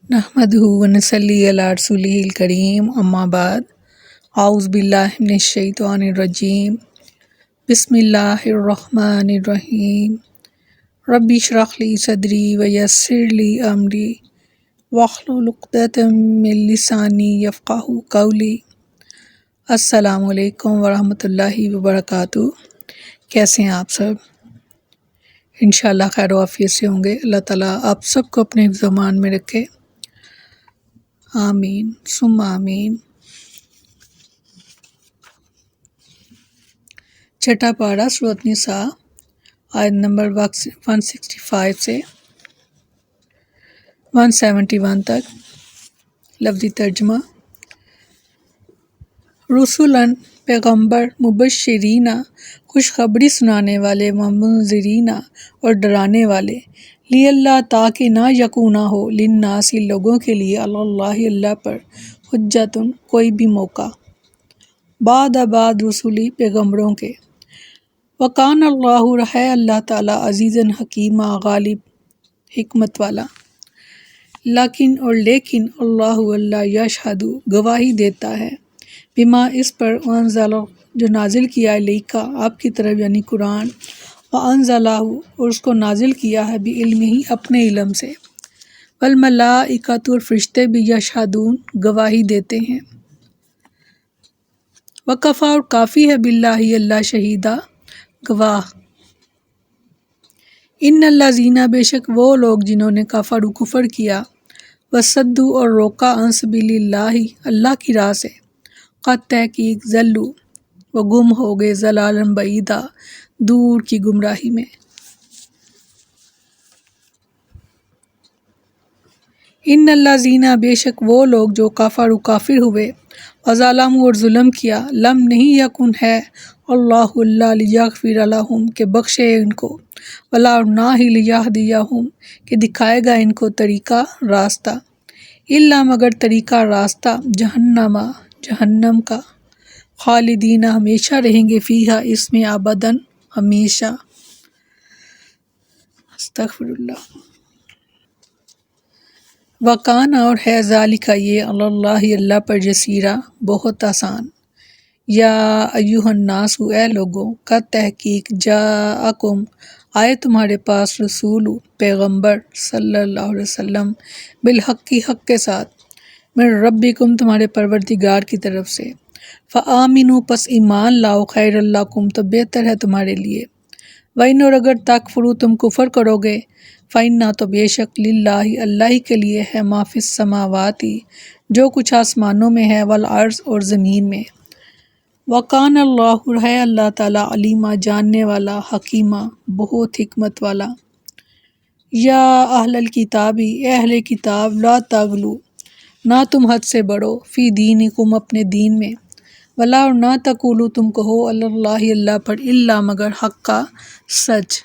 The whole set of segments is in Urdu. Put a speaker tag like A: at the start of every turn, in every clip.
A: نحمدہ ونصلی علی رسولہ الکریم اما بعد اعوذ باللہ من الشیطان الرجیم بسم اللہ الرحمن الرحیم رب اشرح لی صدری ویسر لی امری واحلل عقدۃ من لسانی یفقہوا قولی۔ السلام علیکم ورحمۃ اللہ وبرکاتہ۔ کیسے ہیں آپ سب؟ انشاءاللہ خیر و عافیت سے ہوں گے۔ اللہ تعالیٰ آپ سب کو اپنے حفظ و امان میں رکھے، آمین ثم آمین۔ چھٹا پارہ سورۃ نساء، آیت نمبر 165 سے 171 تک۔ لفظی ترجمہ: رسولاً پیغمبر، مبشرین خوشخبری سنانے والے، منذرین اور ڈرانے والے، اللہ تاکہ نہ یکونا ہو للناس لوگوں کے لیے، اللہ اللہ پر، حجتن کوئی بھی موقع، بعد رسولی پیغمبروں کے، وکان اللہ ہے اللہ تعالیٰ عزیزاً حکیمہ غالب حکمت والا، لیکن اللہ یشہد گواہی دیتا ہے، بما اس پر، انزل جو نازل کیا الیک آپ کی طرف یعنی قرآن، وانزلہ اور اس کو نازل کیا ہے، بعلمہ اپنے علم سے، والملائکۃ اور فرشتے بھی یشہدون گواہی دیتے ہیں، وکفیٰ اور کافی ہے، باللہ اللہ شہیدہ گواہ، ان الذین بے شک وہ لوگ جنہوں نے کفر کیا، وصدوا اور روکا، عن سبیل اللہ اللہ کی راہ سے، قد تحقیق ضلوا وہ گم ہو گئے، ضلالا بعیدا دور کی گمراہی میں، ان الذین بے شک وہ لوگ جو کافر ہوئے، وظلموا اور ظلم کیا، لم نہیں یکن ہے، اللہ اللہ لیغفر لہم کہ بخشے ان کو، ولا نہ ہی لیہدیہم کہ دکھائے گا ان کو طریقہ راستہ، الا مگر طریقہ راستہ، جہنم کا، خالدین ہمیشہ رہیں گے، فیہا اس میں، ابداً ہمیشہ، استغفر اللہ۔ وکان اور ہے، ذالک یہ، اللہ اللہ پر، یسیرا بہت آسان، یا ایہا الناس اے لوگوں، قد تحقیق، جاءکم آئے تمہارے پاس، رسول پیغمبر صلی اللہ علیہ وسلم، بالحق حق کے ساتھ، من ربکم تمہارے پروردگار کی طرف سے، فآمنوا پس ایمان لاؤ، خیر لکم تو بہتر ہے تمہارے لیے، وَإِنْ اور اگر تکفروا تم کفر کرو گے، فَإِنَّ تو بے شک، للہ اللہ ہی کے لیے ہے، ما فی السماوات جو کچھ آسمانوں میں ہے، والارض اور زمین میں، وَكَانَ اللہ ہے اللہ تعالیٰ، علیمہ جاننے والا، حکیمہ بہت حکمت والا، یا اہل الکتاب اے اہل کتاب، لا تغلوا نہ تم حد سے بڑھو، فی دینکم اپنے دین میں، ولا اور نہ تقولوا تم کہو، اللہ اللہ پر، الا مگر حق کا سچ،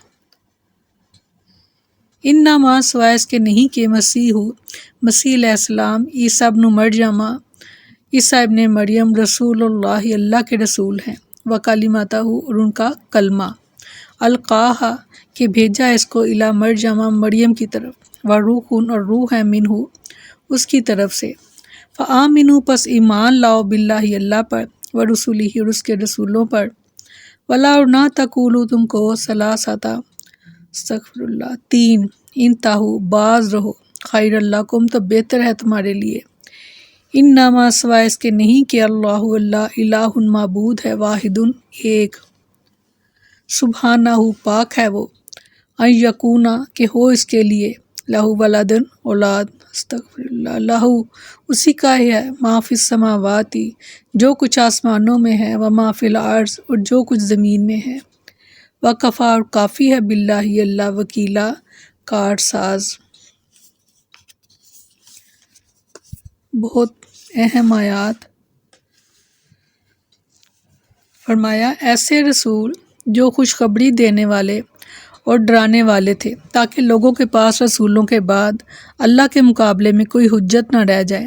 A: انما سوائے اس کے نہیں کہ مسیح علیہ السلام، عیسیٰ ابن مریم عیسیٰ ابن مریم، رسول اللہ اللہ کے رسول ہیں، وکلمتہ اور ان کا کلمہ، القاہا کہ بھیجا اس کو، الی مریم کی طرف، وروح اور روح ہے، منہ اس کی طرف سے، فآمنوا پس ایمان لاؤ، باللہ اللہ پر، ورسولہ اور اس کے رسولوں پر، ولا اور نہ تقولوا تم کو، ثلاثۃ استغفر اللہ تین، انتہوا باز رہو، خیر لکم تو بہتر ہے تمہارے لیے، انما سوائے اس کے نہیں کہ اللہ اللہ الہ معبود ہے، واحد ایک، سبحانہ پاک ہے وہ، ان یکونا کہ ہو اس کے لیے، لہ ولد اولاد، استغفر اللہ، لہ اسی کا ہے، ما فی السماوات جو کچھ آسمانوں میں ہے، وما فی الارض اور جو کچھ زمین میں ہے، وکفیٰ اور کافی ہے، باللہ اللہ وکیلا کارساز۔ بہت اہم آیات۔ فرمایا ایسے رسول جو خوشخبری دینے والے اور ڈرانے والے تھے، تاکہ لوگوں کے پاس رسولوں کے بعد اللہ کے مقابلے میں کوئی حجت نہ رہ جائے،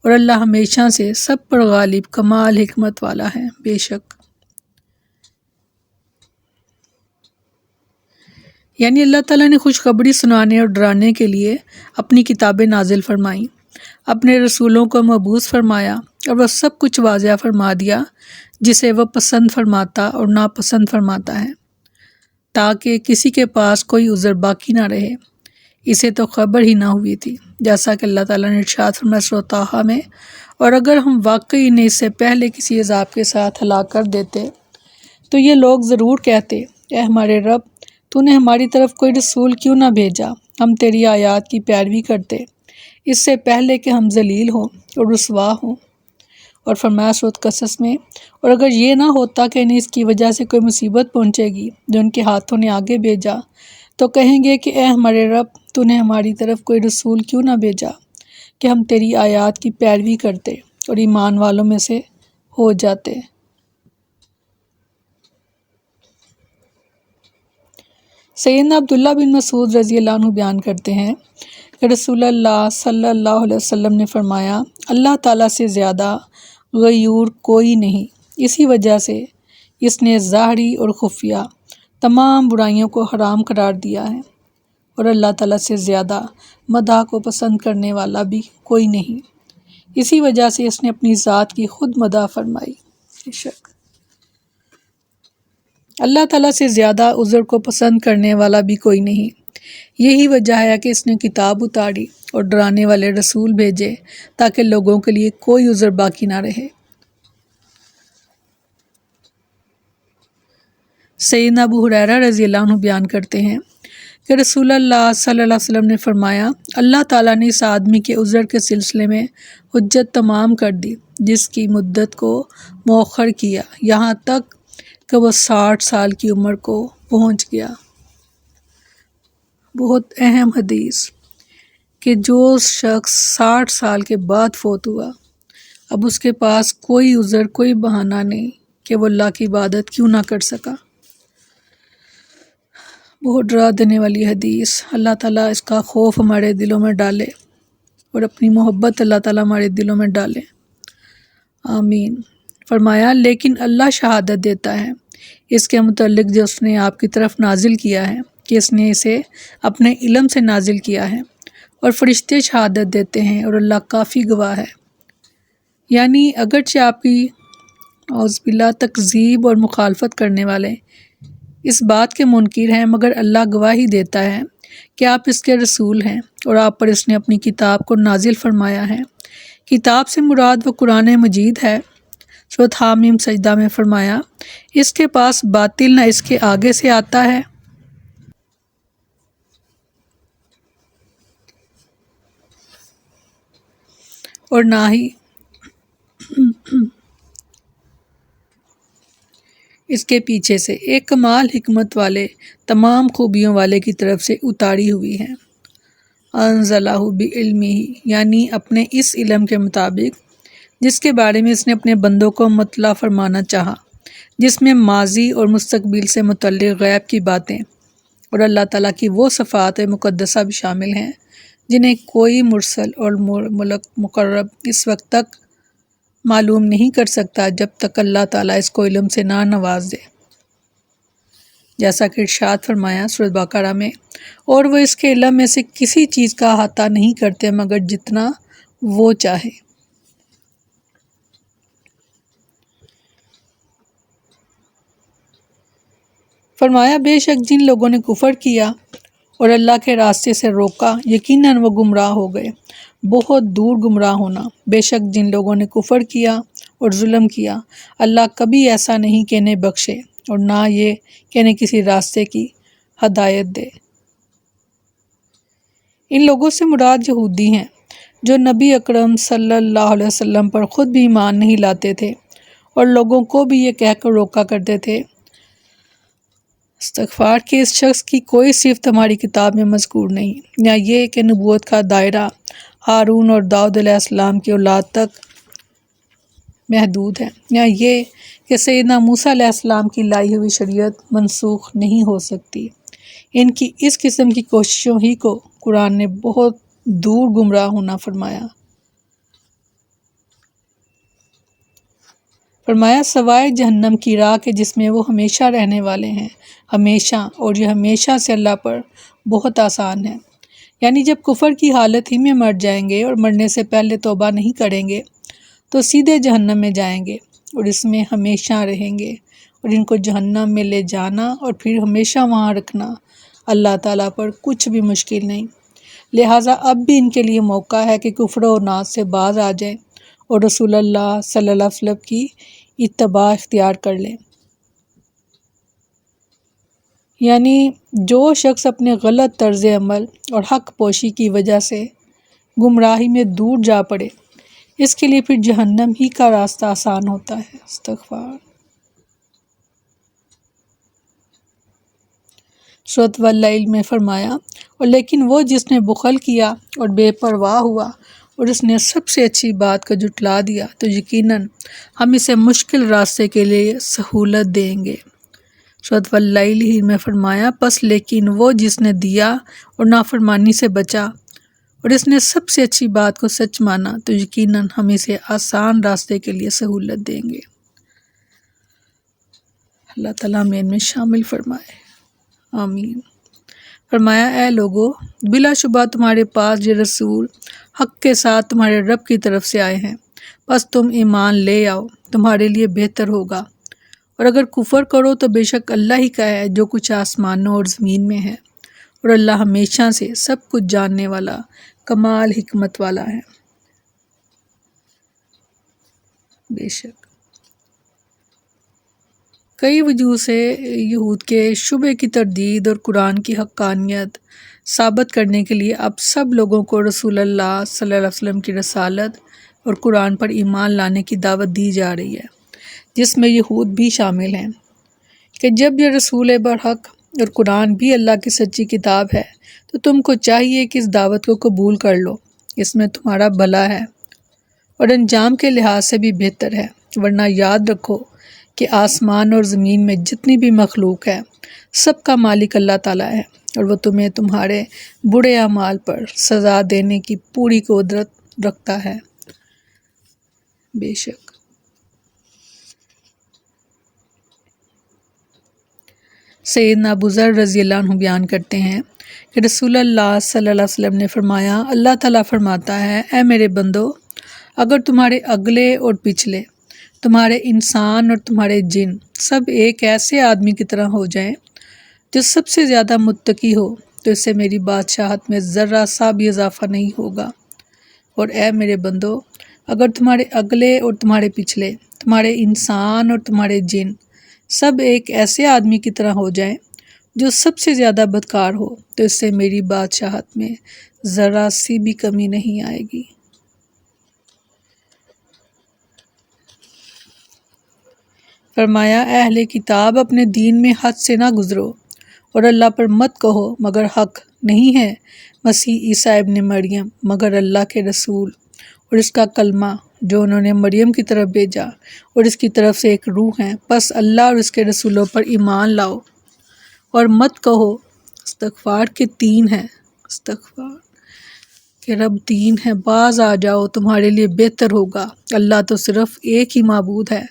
A: اور اللہ ہمیشہ سے سب پر غالب کمال حکمت والا ہے، بے شک۔ یعنی اللہ تعالیٰ نے خوشخبری سنانے اور ڈرانے کے لیے اپنی کتابیں نازل فرمائیں، اپنے رسولوں کو مبعوث فرمایا اور وہ سب کچھ واضح فرما دیا جسے وہ پسند فرماتا اور ناپسند فرماتا ہے، تاکہ کسی کے پاس کوئی عذر باقی نہ رہے۔ اسے تو خبر ہی نہ ہوئی تھی، جیسا کہ اللہ تعالیٰ نے ارشاد فرمایا سورۃ طٰہٰ میں، اور اگر ہم واقعی انہیں اس سے پہلے کسی عذاب کے ساتھ ہلاک کر دیتے تو یہ لوگ ضرور کہتے، اے ہمارے رب، تو نے ہماری طرف کوئی رسول کیوں نہ بھیجا، ہم تیری آیات کی پیروی کرتے اس سے پہلے کہ ہم ذلیل ہوں اور رسوا ہوں۔ اور فرمایا سورۃ قصص میں، اور اگر یہ نہ ہوتا کہ انہیں اس کی وجہ سے کوئی مصیبت پہنچے گی جو ان کے ہاتھوں نے آگے بھیجا تو کہیں گے کہ اے ہمارے رب، تو نے ہماری طرف کوئی رسول کیوں نہ بھیجا کہ ہم تیری آیات کی پیروی کرتے اور ایمان والوں میں سے ہو جاتے۔ سیدنا عبداللہ بن مسعود رضی اللہ عنہ بیان کرتے ہیں کہ رسول اللہ صلی اللہ علیہ وسلم نے فرمایا، اللہ تعالیٰ سے زیادہ غیور کوئی نہیں، اسی وجہ سے اس نے ظاہری اور خفیہ تمام برائیوں کو حرام قرار دیا ہے، اور اللہ تعالیٰ سے زیادہ مدح کو پسند کرنے والا بھی کوئی نہیں، اسی وجہ سے اس نے اپنی ذات کی خود مدح فرمائی۔ بے شک اللہ تعالیٰ سے زیادہ عذر کو پسند کرنے والا بھی کوئی نہیں، یہی وجہ ہے کہ اس نے کتاب اتاری اور ڈرانے والے رسول بھیجے تاکہ لوگوں کے لیے کوئی عذر باقی نہ رہے۔ سیدنا ابو ہریرہ رضی اللہ عنہ بیان کرتے ہیں کہ رسول اللہ صلی اللہ علیہ وسلم نے فرمایا، اللہ تعالیٰ نے اس آدمی کے عذر کے سلسلے میں حجت تمام کر دی جس کی مدت کو مؤخر کیا یہاں تک کہ وہ 60 سال کی عمر کو پہنچ گیا۔ بہت اہم حدیث کہ جو شخص 60 سال کے بعد فوت ہوا، اب اس کے پاس کوئی عذر، کوئی بہانہ نہیں کہ وہ اللہ کی عبادت کیوں نہ کر سکا۔ بہت ڈرا دینے والی حدیث۔ اللہ تعالیٰ اس کا خوف ہمارے دلوں میں ڈالے اور اپنی محبت اللہ تعالیٰ ہمارے دلوں میں ڈالے، آمین۔ فرمایا، لیکن اللہ شہادت دیتا ہے اس کے متعلق جو اس نے آپ کی طرف نازل کیا ہے کہ اس نے اسے اپنے علم سے نازل کیا ہے، اور فرشتے شہادت دیتے ہیں اور اللہ کافی گواہ ہے۔ یعنی اگرچہ آپ کی اعوذ باللہ تکذیب اور مخالفت کرنے والے اس بات کے منکر ہیں، مگر اللہ گواہی دیتا ہے کہ آپ اس کے رسول ہیں اور آپ پر اس نے اپنی کتاب کو نازل فرمایا ہے۔ کتاب سے مراد وہ قرآن مجید ہے۔ سورۃ حامیم سجدہ میں فرمایا، اس کے پاس باطل نہ اس کے آگے سے آتا ہے اور نہ ہی اس کے پیچھے سے، ایک کمال حکمت والے، تمام خوبیوں والے کی طرف سے اتاری ہوئی ہے۔ انزلہ بعلمہ، یعنی اپنے اس علم کے مطابق جس کے بارے میں اس نے اپنے بندوں کو مطلع فرمانا چاہا، جس میں ماضی اور مستقبل سے متعلق غیب کی باتیں اور اللہ تعالیٰ کی وہ صفات مقدسہ بھی شامل ہیں جنہیں کوئی مرسل اور ملک مقرب اس وقت تک معلوم نہیں کر سکتا جب تک اللہ تعالیٰ اس کو علم سے نہ نواز دے، جیسا کہ ارشاد فرمایا سورۃ بقرہ میں، اور وہ اس کے علم میں سے کسی چیز کا احاطہ نہیں کرتے مگر جتنا وہ چاہے۔ فرمایا، بے شک جن لوگوں نے کفر کیا اور اللہ کے راستے سے روکا، یقیناً وہ گمراہ ہو گئے، بہت دور گمراہ ہونا۔ بے شک جن لوگوں نے کفر کیا اور ظلم کیا، اللہ کبھی ایسا نہیں کہ انہیں بخشے اور نہ یہ کہ انہیں کسی راستے کی ہدایت دے۔ ان لوگوں سے مراد یہودی ہیں جو نبی اکرم صلی اللہ علیہ وسلم پر خود بھی ایمان نہیں لاتے تھے اور لوگوں کو بھی یہ کہہ کر روکا کرتے تھے استغفار کہ اس شخص کی کوئی صفت ہماری کتاب میں مذکور نہیں، یا یہ کہ نبوت کا دائرہ ہارون اور داؤد علیہ السلام کی اولاد تک محدود ہے، یا یہ کہ سیدنا موسیٰ علیہ السلام کی لائی ہوئی شریعت منسوخ نہیں ہو سکتی۔ ان کی اس قسم کی کوششوں ہی کو قرآن نے بہت دور گمراہ ہونا فرمایا۔ فرمایا سوائے جہنم کی راہ کے جس میں وہ ہمیشہ رہنے والے ہیں، ہمیشہ، اور یہ ہمیشہ سے اللہ پر بہت آسان ہے۔ یعنی جب کفر کی حالت ہی میں مر جائیں گے اور مرنے سے پہلے توبہ نہیں کریں گے تو سیدھے جہنم میں جائیں گے اور اس میں ہمیشہ رہیں گے، اور ان کو جہنم میں لے جانا اور پھر ہمیشہ وہاں رکھنا اللہ تعالیٰ پر کچھ بھی مشکل نہیں۔ لہٰذا اب بھی ان کے لیے موقع ہے کہ کفر و عناد سے باز آ جائیں اور رسول اللہ صلی اللہ علیہ وسلم کی اتباع اختیار کر لیں۔ یعنی جو شخص اپنے غلط طرز عمل اور حق پوشی کی وجہ سے گمراہی میں دور جا پڑے، اس کے لیے پھر جہنم ہی کا راستہ آسان ہوتا ہے۔ استغفار۔ سورۃ واللیل میں فرمایا، اور لیکن وہ جس نے بخل کیا اور بے پرواہ ہوا اور اس نے سب سے اچھی بات کو جھٹلا دیا تو یقیناً ہم اسے مشکل راستے کے لیے سہولت دیں گے۔ سورۃ واللیل ہی میں فرمایا، پس لیکن وہ جس نے دیا اور نافرمانی سے بچا اور اس نے سب سے اچھی بات کو سچ مانا تو یقیناً ہم اسے آسان راستے کے لیے سہولت دیں گے۔ اللہ تعالیٰ ہمیں ان میں شامل فرمائے، آمین۔ فرمایا، اے لوگو، بلا شبہ تمہارے پاس یہ رسول حق کے ساتھ تمہارے رب کی طرف سے آئے ہیں، بس تم ایمان لے آؤ، تمہارے لیے بہتر ہوگا، اور اگر کفر کرو تو بے شک اللہ ہی کا ہے جو کچھ آسمانوں اور زمین میں ہے، اور اللہ ہمیشہ سے سب کچھ جاننے والا کمال حکمت والا ہے۔ بے شک کئی وجوہ سے یہود کے شبہ کی تردید اور قرآن کی حقانیت ثابت کرنے کے لیے اب سب لوگوں کو رسول اللہ صلی اللہ علیہ وسلم کی رسالت اور قرآن پر ایمان لانے کی دعوت دی جا رہی ہے، جس میں یہود بھی شامل ہیں، کہ جب یہ رسول برحق اور قرآن بھی اللہ کی سچی کتاب ہے تو تم کو چاہیے کہ اس دعوت کو قبول کر لو، اس میں تمہارا بھلا ہے اور انجام کے لحاظ سے بھی بہتر ہے، ورنہ یاد رکھو کہ آسمان اور زمین میں جتنی بھی مخلوق ہے سب کا مالک اللہ تعالیٰ ہے، اور وہ تمہیں تمہارے برے اعمال پر سزا دینے کی پوری قدرت رکھتا ہے۔ بے شک سیدنا ابو ذر رضی اللہ عنہ بیان کرتے ہیں کہ رسول اللہ صلی اللہ علیہ وسلم نے فرمایا، اللہ تعالیٰ فرماتا ہے، اے میرے بندو، اگر تمہارے اگلے اور پچھلے، تمہارے انسان اور تمہارے جن سب ایک ایسے آدمی کی طرح ہو جائیں جو سب سے زیادہ متقی ہو تو اس سے میری بادشاہت میں ذرہ سا بھی اضافہ نہیں ہوگا، اور اے میرے بندو، اگر تمہارے اگلے اور تمہارے پچھلے، تمہارے انسان اور تمہارے جن سب ایک ایسے آدمی کی طرح ہو جائیں جو سب سے زیادہ بدکار ہو تو اس سے میری بادشاہت میں ذرہ سی بھی کمی نہیں آئے گی۔ فرمایا، اے اہل کتاب، اپنے دین میں حد سے نہ گزرو اور اللہ پر مت کہو مگر حق، نہیں ہے مسیح عیسیٰ ابن مریم مگر اللہ کے رسول اور اس کا کلمہ جو انہوں نے مریم کی طرف بھیجا، اور اس کی طرف سے ایک روح ہے، پس اللہ اور اس کے رسولوں پر ایمان لاؤ، اور مت کہو استغفار کے تین ہے، استغفار کہ رب تین ہے، باز آ جاؤ، تمہارے لیے بہتر ہوگا، اللہ تو صرف ایک ہی معبود ہے،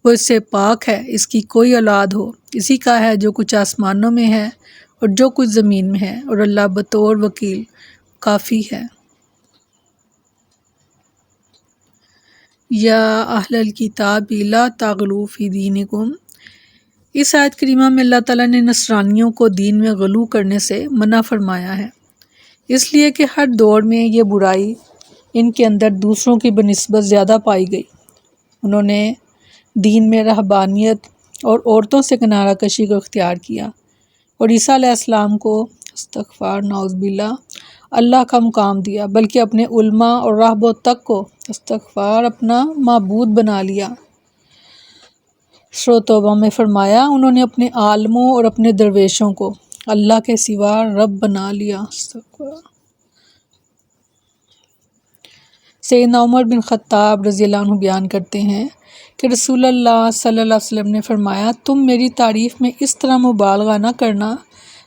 A: وہ اس سے پاک ہے، اس کی کوئی اولاد ہو، اسی کا ہے جو کچھ آسمانوں میں ہے اور جو کچھ زمین میں ہے، اور اللہ بطور وکیل کافی ہے۔ یا اہل الکتاب لا تغلوا فی دینکم، اس آیت کریمہ میں اللہ تعالیٰ نے نصرانیوں کو دین میں غلو کرنے سے منع فرمایا ہے، اس لیے کہ ہر دور میں یہ برائی ان کے اندر دوسروں کی بنسبت زیادہ پائی گئی۔ انہوں نے دین میں رہبانیت اور عورتوں سے کنارہ کشی کو اختیار کیا اور عیسیٰ علیہ السلام کو استغفار نعوذ باللہ اللہ کا مقام دیا، بلکہ اپنے علماء اور راہبوں تک کو استغفار اپنا معبود بنا لیا۔ سورۃ توبہ میں فرمایا، انہوں نے اپنے عالموں اور اپنے درویشوں کو اللہ کے سوا رب بنا لیا۔ استغفار۔ سیدنا عمر بن خطاب رضی اللہ عنہ بیان کرتے ہیں کہ رسول اللہ صلی اللہ علیہ وسلم نے فرمایا، تم میری تعریف میں اس طرح مبالغہ نہ کرنا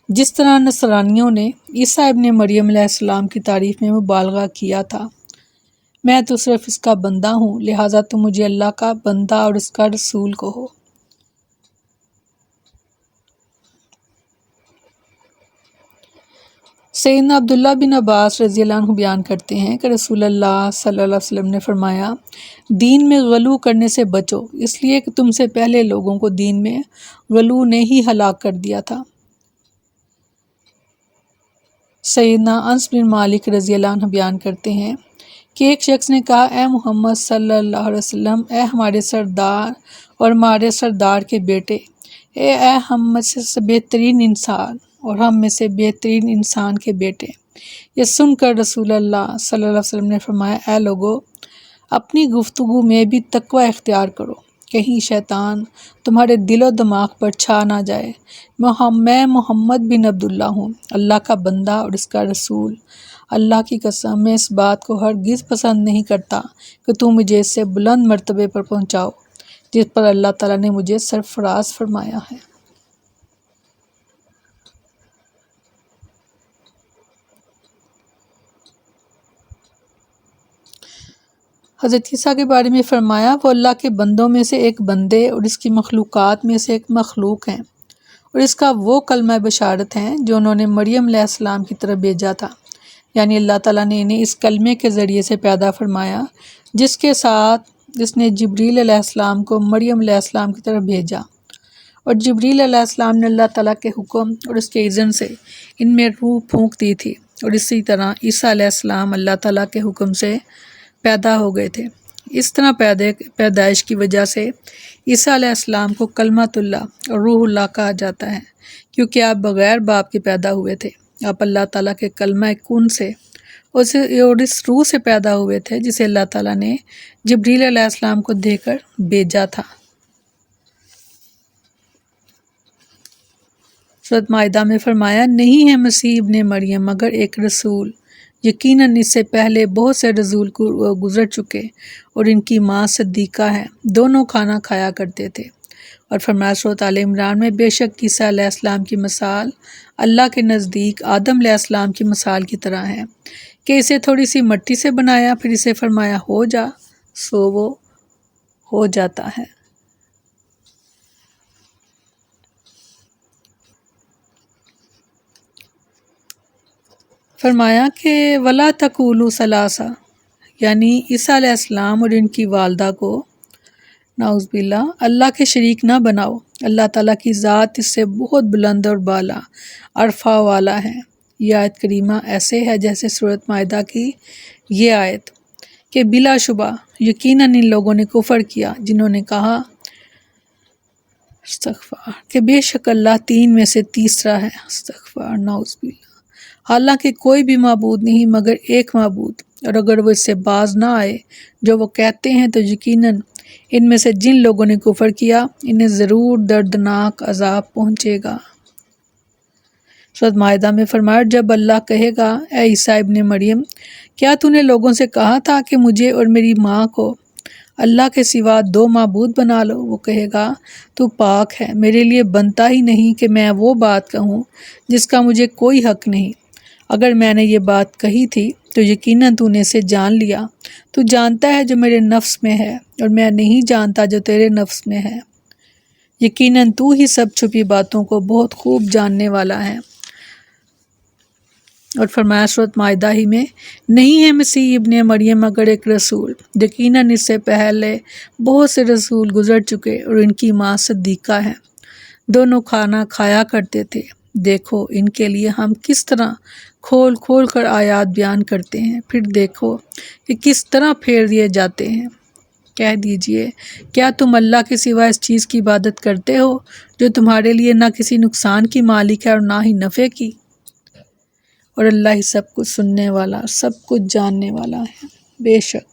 A: جس طرح نصرانیوں نے عیسیٰ ابن مریم علیہ السلام کی تعریف میں مبالغہ کیا تھا۔ میں تو صرف اس کا بندہ ہوں، لہٰذا تم مجھے اللہ کا بندہ اور اس کا رسول کہو۔ سیدنا عبداللہ بن عباس رضی اللہ عنہ بیان کرتے ہیں کہ رسول اللہ صلی اللہ علیہ وسلم نے فرمایا، دین میں غلو کرنے سے بچو، اس لیے کہ تم سے پہلے لوگوں کو دین میں غلو نے ہی ہلاک کر دیا تھا۔ سیدنا انس بن مالک رضی اللہ عنہ بیان کرتے ہیں کہ ایک شخص نے کہا، اے محمد صلی اللہ علیہ وسلم، اے ہمارے سردار اور ہمارے سردار کے بیٹے، اے ہم میں سے بہترین انسان اور ہم میں سے بہترین انسان کے بیٹے۔ یہ سن کر رسول اللہ صلی اللہ علیہ وسلم نے فرمایا، اے لوگو، اپنی گفتگو میں بھی تقوی اختیار کرو، کہیں شیطان تمہارے دل و دماغ پر چھا نہ جائے۔ میں محمد بن عبداللہ ہوں، اللہ کا بندہ اور اس کا رسول۔ اللہ کی قسم، میں اس بات کو ہرگز پسند نہیں کرتا کہ تم مجھے اس سے بلند مرتبے پر پہنچاؤ جس پر اللہ تعالیٰ نے مجھے سرفراز فرمایا ہے۔ حضرت عیسیٰ کے بارے میں فرمایا، وہ اللہ کے بندوں میں سے ایک بندے اور اس کی مخلوقات میں سے ایک مخلوق ہیں، اور اس کا وہ کلمہ بشارت ہے جو انہوں نے مریم علیہ السلام کی طرف بھیجا تھا، یعنی اللہ تعالیٰ نے انہیں اس کلمے کے ذریعے سے پیدا فرمایا جس کے ساتھ جس نے جبریل علیہ السلام کو مریم علیہ السلام کی طرف بھیجا، اور جبریل علیہ السلام نے اللہ تعالیٰ کے حکم اور اس کے اذن سے ان میں روح پھونک دی تھی، اور اسی طرح عیسیٰ علیہ السلام اللہ تعالیٰ کے حکم سے پیدا ہو گئے تھے۔ اس طرح پیدائش کی وجہ سے عیسیٰ علیہ السلام کو کلمۃ اللہ اور روح اللہ کہا جاتا ہے، کیونکہ آپ بغیر باپ کے پیدا ہوئے تھے۔ آپ اللہ تعالیٰ کے کلمہ کن سے اور اس روح سے پیدا ہوئے تھے جسے اللہ تعالیٰ نے جبریل علیہ السلام کو دے کر بھیجا تھا۔ سورۃ مائدہ میں فرمایا، نہیں ہے مسیح ابن مریم مگر ایک رسول، یقیناً اس سے پہلے بہت سے رسول گزر چکے اور ان کی ماں صدیقہ ہے، دونوں کھانا کھایا کرتے تھے۔ اور فرمایا سورۃ آل عمران میں، بے شک عیسیٰ علیہ السلام کی مثال اللہ کے نزدیک آدم علیہ السلام کی مثال کی طرح ہے کہ اسے تھوڑی سی مٹی سے بنایا، پھر اسے فرمایا ہو جا، سو وہ ہو جاتا ہے۔ فرمایا کہ وَلَا تَقُولُوا ثَلَاثَةٌ، یعنی عیسیٰ علیہ السلام اور ان کی والدہ کو نعوذ باللہ اللہ کے شریک نہ بناؤ، اللہ تعالیٰ کی ذات اس سے بہت بلند اور بالا عرفہ والا ہے۔ یہ آیت کریمہ ایسے ہے جیسے سورۃ مائدہ کی یہ آیت کہ بلا شبہ یقیناً ان لوگوں نے کفر کیا جنہوں نے کہا استغفار کہ بے شک اللہ تین میں سے تیسرا ہے، استغفار نعوذ باللہ، حالانکہ کوئی بھی معبود نہیں مگر ایک معبود، اور اگر وہ اس سے باز نہ آئے جو وہ کہتے ہیں تو یقیناً ان میں سے جن لوگوں نے کفر کیا انہیں ضرور دردناک عذاب پہنچے گا۔ سورۃ مائدہ میں فرمایا، جب اللہ کہے گا، اے عیسیٰ ابن مریم، کیا تو نے لوگوں سے کہا تھا کہ مجھے اور میری ماں کو اللہ کے سوا دو معبود بنا لو؟ وہ کہے گا، تو پاک ہے، میرے لیے بنتا ہی نہیں کہ میں وہ بات کہوں جس کا مجھے کوئی حق نہیں۔ اگر میں نے یہ بات کہی تھی تو یقیناً تو نے اسے جان لیا، تو جانتا ہے جو میرے نفس میں ہے اور میں نہیں جانتا جو تیرے نفس میں ہے، یقیناً تو ہی سب چھپی باتوں کو بہت خوب جاننے والا ہے۔ اور فرمایا سورۃ مائدہ ہی میں، نہیں ہے مسیح ابن مریم مگر ایک رسول، یقیناً اس سے پہلے بہت سے رسول گزر چکے اور ان کی ماں صدیقہ ہے، دونوں کھانا کھایا کرتے تھے۔ دیکھو ان کے لیے ہم کس طرح کھول کھول کر آیات بیان کرتے ہیں، پھر دیکھو کہ کس طرح پھیر دیے جاتے ہیں۔ کہہ دیجئے، کیا تم اللہ کے سوا اس چیز کی عبادت کرتے ہو جو تمہارے لیے نہ کسی نقصان کی مالک ہے اور نہ ہی نفع کی؟ اور اللہ ہی سب کچھ سننے والا، سب کچھ جاننے والا ہے۔ بے شک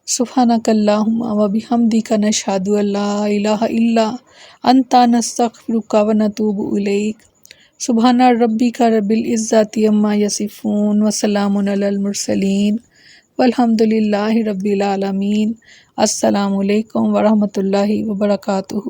A: سبحانک اللہم و بحمدک نشہد ان لا الہ الا انت نستغفرک و نتوب الیک۔ سبحان ربک رب العزت عما یصفون وسلام علی المرسلین والحمد للہ رب العالمین۔ السلام علیکم ورحمۃ اللہ وبرکاتہ۔